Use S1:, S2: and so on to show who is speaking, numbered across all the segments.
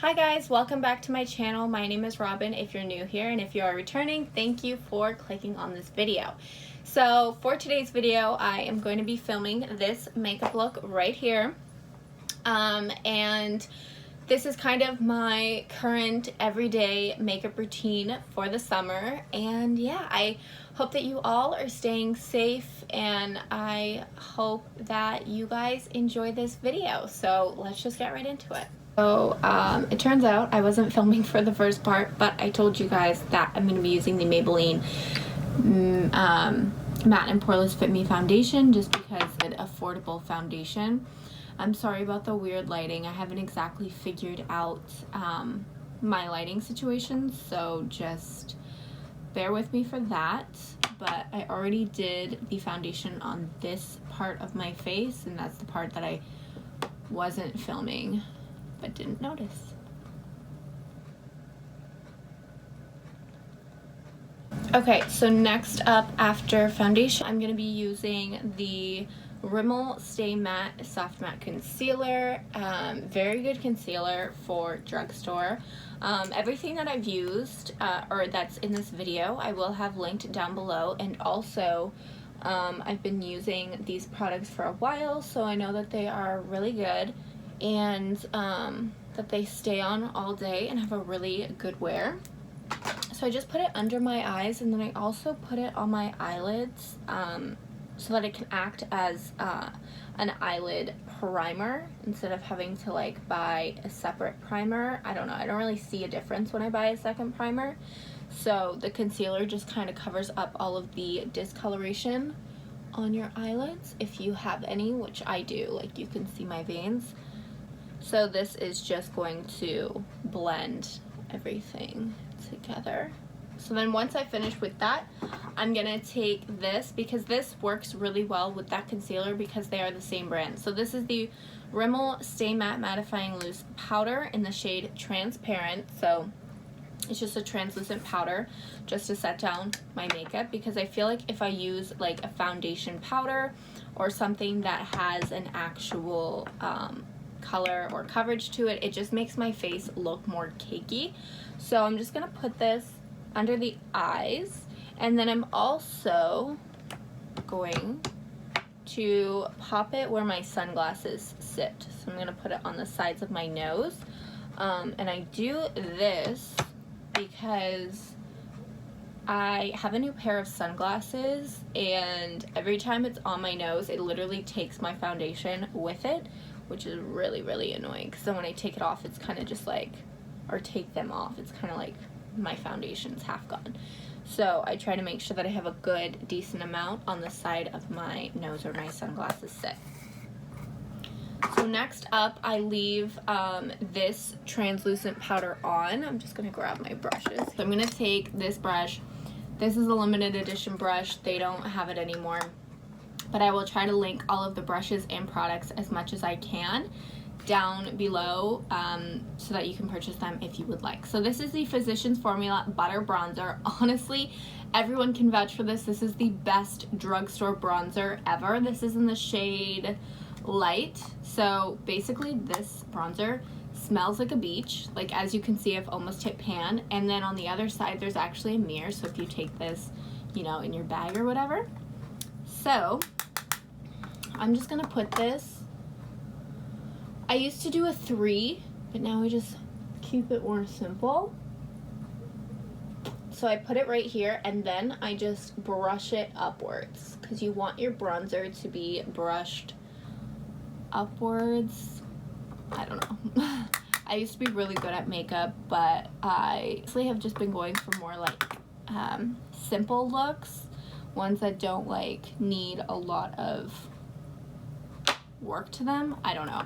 S1: Hi guys, welcome back to my channel. My name is Robin if you're new here, and if you are returning, thank you for clicking on this video. So for today's video, I am going to be filming this makeup look right here. And this is kind of my current everyday makeup routine for the summer. And yeah, I hope that you all are staying safe, and I hope that you guys enjoy this video. So let's just get right into it. So it turns out I wasn't filming for the first part, but I told you guys that I'm going to be using the Maybelline Matte and Poreless Fit Me foundation just because it's an affordable foundation. I'm sorry about the weird lighting. I haven't exactly figured out my lighting situation, so just bear with me for that. But I already did the foundation on this part of my face, and that's the part that I wasn't filming but didn't notice. Okay, so next up after foundation, I'm going to be using the Rimmel Stay Matte Soft Matte Concealer. Very good concealer for drugstore. Everything that I've used or that's in this video I will have linked down below, and also I've been using these products for a while, so I know that they are really good and that they stay on all day and have a really good wear. So I just put it under my eyes, and then I also put it on my eyelids so that it can act as an eyelid primer instead of having to like buy a separate primer. I don't know, I don't really see a difference when I buy a second primer. So the concealer just kind of covers up all of the discoloration on your eyelids if you have any, which I do. Like, you can see my veins. So this is just going to blend everything together. So then once I finish with that, I'm gonna take this, because this works really well with that concealer because they are the same brand. So this is the Rimmel Stay Matte Mattifying Loose Powder in the shade Transparent. So it's just a translucent powder just to set down my makeup, because I feel like if I use like a foundation powder or something that has an actual color or coverage to it, it just makes my face look more cakey. So I'm just gonna put this under the eyes, and then I'm also going to pop it where my sunglasses sit. So I'm gonna put it on the sides of my nose, and I do this because I have a new pair of sunglasses, and every time it's on my nose it literally takes my foundation with it, which is really, really annoying, because then when I take it off, it's kind of just like, or take them off, it's kind of like my foundation's half gone. So I try to make sure that I have a good, decent amount on the side of my nose where my sunglasses sit. So next up, I leave this translucent powder on. I'm just going to grab my brushes. So I'm going to take this brush. This is a limited edition brush. They don't have it anymore, but I will try to link all of the brushes and products as much as I can down below so that you can purchase them if you would like. So this is the Physicians Formula Butter Bronzer. Honestly, everyone can vouch for this. This is the best drugstore bronzer ever. This is in the shade Light. So basically this bronzer smells like a beach. Like, as you can see, I've almost hit pan, and then on the other side there's actually a mirror, so if you take this, you know, in your bag or whatever. So I'm just gonna put this. I used to do a 3, but now I just keep it more simple. So I put it right here, and then I just brush it upwards, because you want your bronzer to be brushed upwards. I don't know. I used to be really good at makeup, but I actually have just been going for more like simple looks, ones that don't like need a lot of work to them. I don't know.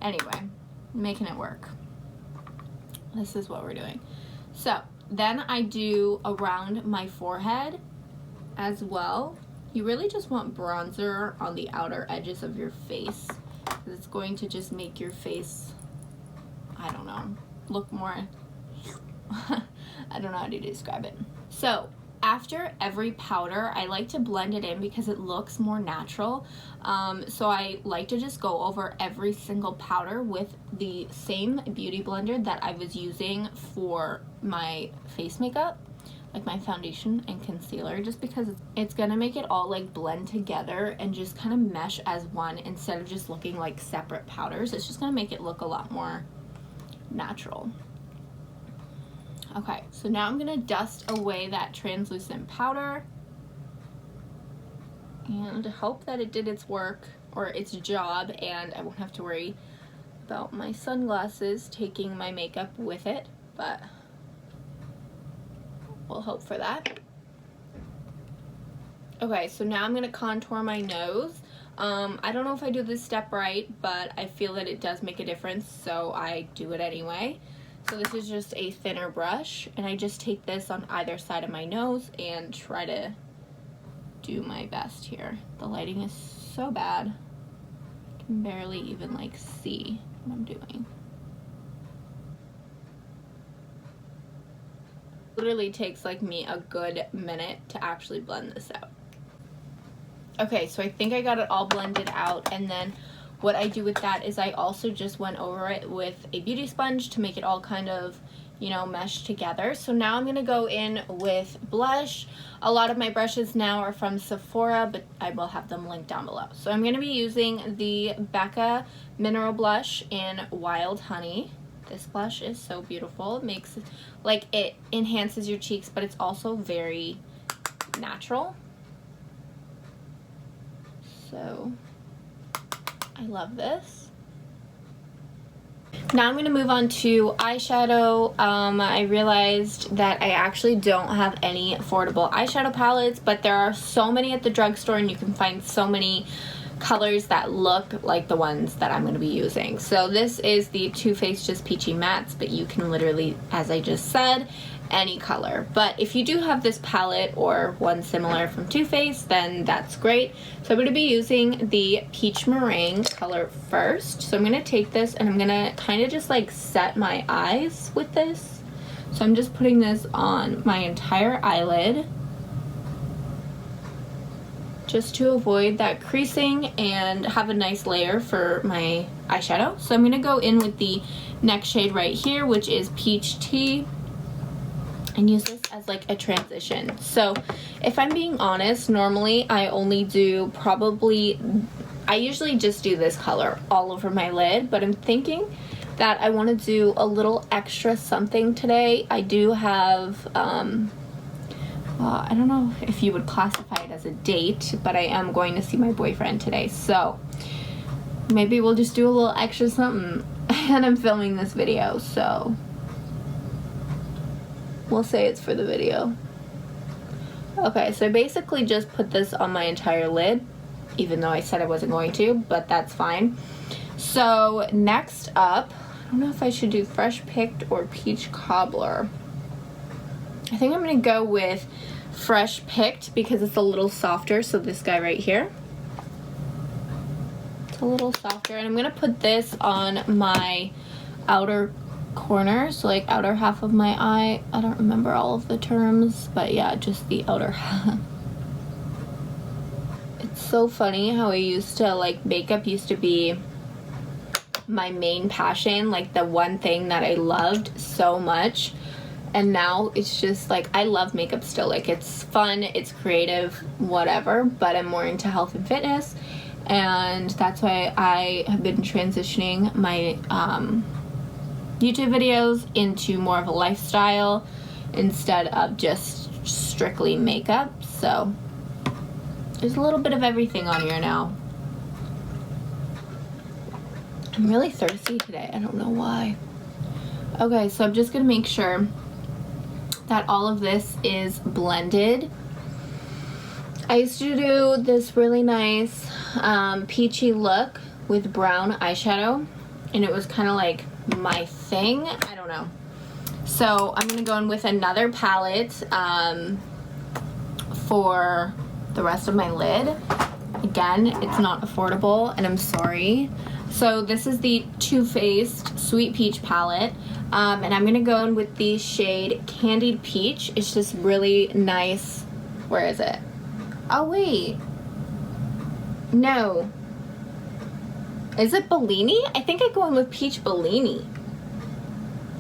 S1: Anyway, making it work. This is what we're doing. So then I do around my forehead as well. You really just want bronzer on the outer edges of your face, because it's going to just make your face, I don't know, look more I don't know how to describe it. So after every powder, I like to blend it in because it looks more natural. So I like to just go over every single powder with the same beauty blender that I was using for my face makeup, like my foundation and concealer, just because it's gonna make it all like blend together and just kind of mesh as one instead of just looking like separate powders. It's just gonna make it look a lot more natural. Okay, so now I'm gonna dust away that translucent powder and hope that it did its work or its job, and I won't have to worry about my sunglasses taking my makeup with it, but we'll hope for that. Okay, so now I'm gonna contour my nose. I don't know if I do this step right, but I feel that it does make a difference, so I do it anyway. So this is just a thinner brush, and I just take this on either side of my nose and try to do my best here. The lighting is so bad. I can barely even like see what I'm doing. Literally takes like me a good minute to actually blend this out. Okay, so I think I got it all blended out, and then what I do with that is I also just went over it with a beauty sponge to make it all kind of, you know, mesh together. So now I'm gonna go in with blush. A lot of my brushes now are from Sephora, but I will have them linked down below. So I'm gonna be using the Becca Mineral Blush in Wild Honey. This blush is so beautiful. It makes, like, it enhances your cheeks, but it's also very natural. So I love this. Now I'm going to move on to eyeshadow. I realized that I actually don't have any affordable eyeshadow palettes, but there are so many at the drugstore, and you can find so many colors that look like the ones that I'm going to be using. So this is the Too Faced Just Peachy Mattes, but you can literally, as I just said, any color. But if you do have this palette or one similar from Too Faced, then that's great. So I'm going to be using the Peach Meringue color first. So I'm going to take this and I'm going to kind of just like set my eyes with this. So I'm just putting this on my entire eyelid, just to avoid that creasing and have a nice layer for my eyeshadow. So I'm going to go in with the next shade right here, which is Peach Tea, and use this as like a transition. So if I'm being honest, normally I only do I usually just do this color all over my lid, but I'm thinking that I want to do a little extra something today. I do have, I don't know if you would classify it as a date, but I am going to see my boyfriend today. So maybe we'll just do a little extra something, and I'm filming this video, so we'll say it's for the video. Okay, so I basically just put this on my entire lid, even though I said I wasn't going to, but that's fine. So next up, I don't know if I should do Fresh Picked or Peach Cobbler. I think I'm gonna go with Fresh Picked because it's a little softer. So this guy right here, it's a little softer, and I'm gonna put this on my outer corner, so like outer half of my eye. I don't remember all of the terms, but yeah, just the outer half. It's so funny how I used to, like, makeup used to be my main passion, like the one thing that I loved so much, and now it's just like I love makeup still. Like, it's fun, it's creative, whatever, but I'm more into health and fitness, and that's why I have been transitioning my YouTube videos into more of a lifestyle instead of just strictly makeup. So there's a little bit of everything on here now. I'm really thirsty today. I don't know why. Okay, so I'm just gonna make sure that all of this is blended. I used to do this really nice peachy look with brown eyeshadow, and it was kind of like my thing. I don't know. So I'm gonna go in with another palette for the rest of my lid. Again, it's not affordable, and I'm sorry, So this is the Too Faced Sweet Peach palette. And I'm going to go in with the shade Candied Peach. It's just really nice. Where is it? Oh, wait. No. Is it Bellini? I think I go in with Peach Bellini.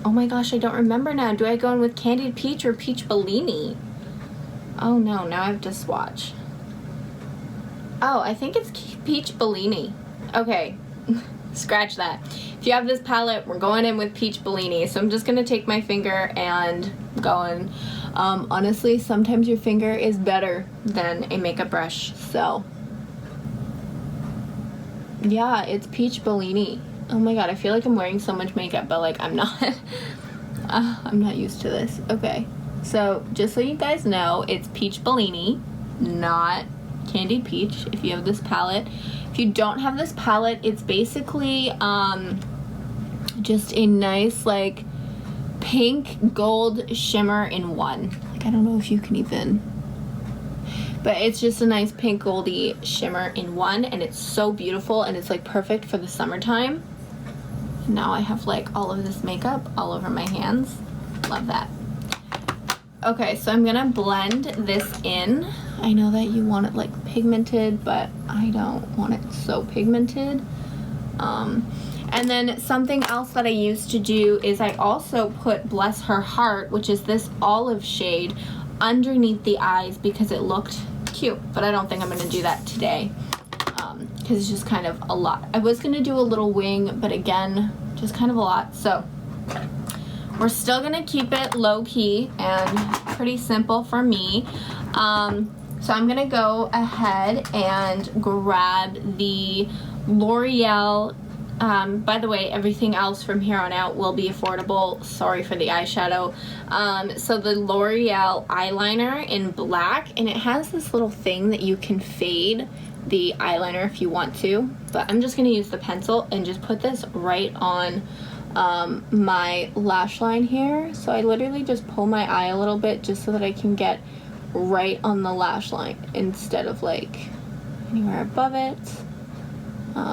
S1: Oh my gosh, I don't remember now. Do I go in with Candied Peach or Peach Bellini? Oh no, now I have to swatch. Oh, I think it's Peach Bellini. Okay, scratch that. If you have this palette, we're going in with Peach Bellini. So I'm just gonna take my finger and go in. Honestly, sometimes your finger is better than a makeup brush, so. Yeah, it's Peach Bellini. Oh my god, I feel like I'm wearing so much makeup, but like I'm not. I'm not used to this. Okay, so just so you guys know, it's Peach Bellini, not Candied Peach if you have this palette. If you don't have this palette, it's basically just a nice like pink gold shimmer in one. Like I don't know if you can even, but it's just a nice pink goldy shimmer in one, and it's so beautiful, and it's like perfect for the summertime. Now I have like all of this makeup all over my hands. Love that. Okay, so I'm gonna blend this in. I know that you want it like pigmented, but I don't want it so pigmented. And then something else that I used to do is I also put Bless Her Heart, which is this olive shade, underneath the eyes because it looked cute, but I don't think I'm gonna do that today because it's just kind of a lot. I was gonna do a little wing, but again, just kind of a lot. So we're still gonna keep it low key and pretty simple for me. So I'm gonna go ahead and grab the L'Oreal. By the way, everything else from here on out will be affordable. Sorry for the eyeshadow. So the L'Oreal eyeliner in black, and it has this little thing that you can fade the eyeliner if you want to, but I'm just gonna use the pencil and just put this right on my lash line here. So I literally just pull my eye a little bit just so that I can get right on the lash line instead of like anywhere above it.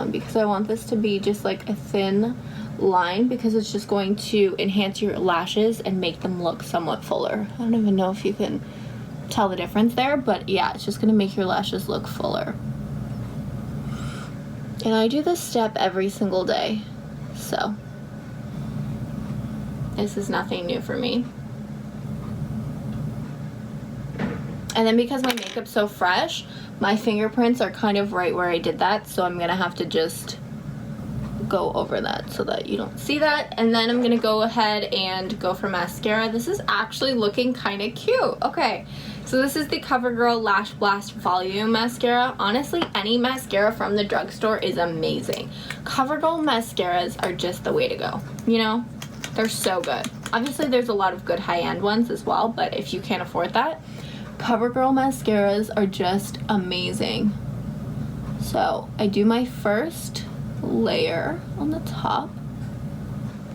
S1: Because I want this to be just like a thin line because it's just going to enhance your lashes and make them look somewhat fuller. I don't even know if you can tell the difference there, but yeah, it's just gonna make your lashes look fuller. And I do this step every single day, so this is nothing new for me. And then because my makeup's so fresh, my fingerprints are kind of right where I did that, so I'm gonna have to just go over that so that you don't see that. And then I'm gonna go ahead and go for mascara. This is actually looking kind of cute. Okay, so this is the CoverGirl Lash Blast Volume Mascara. Honestly, any mascara from the drugstore is amazing. CoverGirl mascaras are just the way to go, you know? They're so good. Obviously, there's a lot of good high-end ones as well, but if you can't afford that, CoverGirl mascaras are just amazing. So I do my first layer on the top.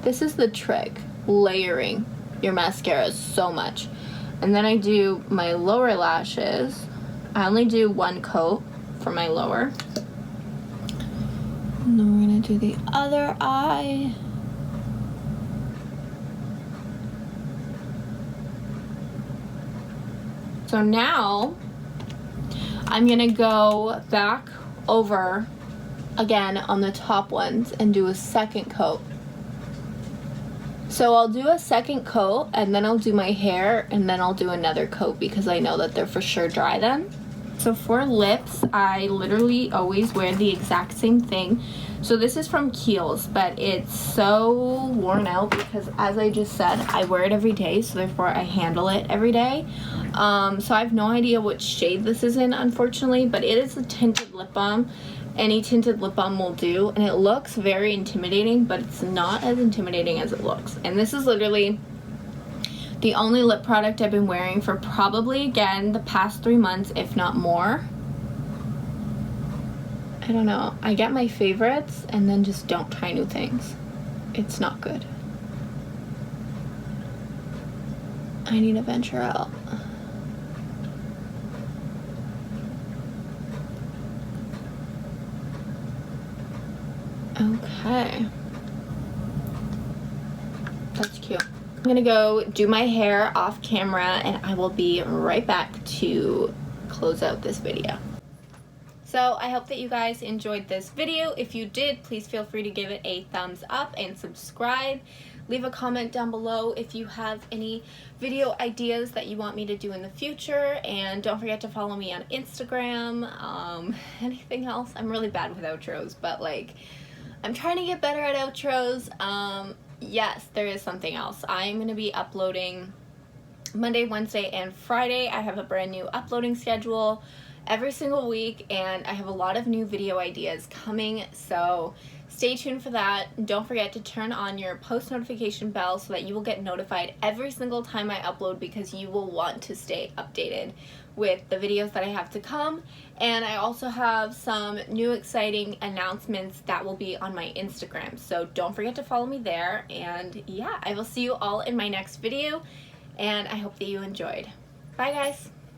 S1: This is the trick, layering your mascaras so much. And then I do my lower lashes. I only do one coat for my lower. And then we're gonna do the other eye. So now I'm gonna go back over again on the top ones and do a second coat. So I'll do a second coat and then I'll do my hair and then I'll do another coat because I know that they're for sure dry then. So for lips, I literally always wear the exact same thing. So this is from Kiehl's, but it's so worn out because, as I just said, I wear it every day, so therefore I handle it every day. So I have no idea what shade this is in, unfortunately, but it is a tinted lip balm. Any tinted lip balm will do, and it looks very intimidating, but it's not as intimidating as it looks. And this is literally the only lip product I've been wearing for probably, again, the past 3 months, if not more. I don't know. I get my favorites and then just don't try new things. It's not good. I need to venture out. Okay. That's cute. I'm gonna go do my hair off camera and I will be right back to close out this video. So I hope that you guys enjoyed this video. If you did, please feel free to give it a thumbs up and subscribe. Leave a comment down below if you have any video ideas that you want me to do in the future, and don't forget to follow me on Instagram. Anything else? I'm really bad with outros, but like, I'm trying to get better at outros. Yes, there is something else. I'm going to be uploading Monday, Wednesday, and Friday. I have a brand new uploading schedule every single week, and I have a lot of new video ideas coming, so stay tuned for that. Don't forget to turn on your post notification bell so that you will get notified every single time I upload, because you will want to stay updated with the videos that I have to come. And I also have some new exciting announcements that will be on my Instagram, so don't forget to follow me there. And yeah, I will see you all in my next video, and I hope that you enjoyed. Bye guys.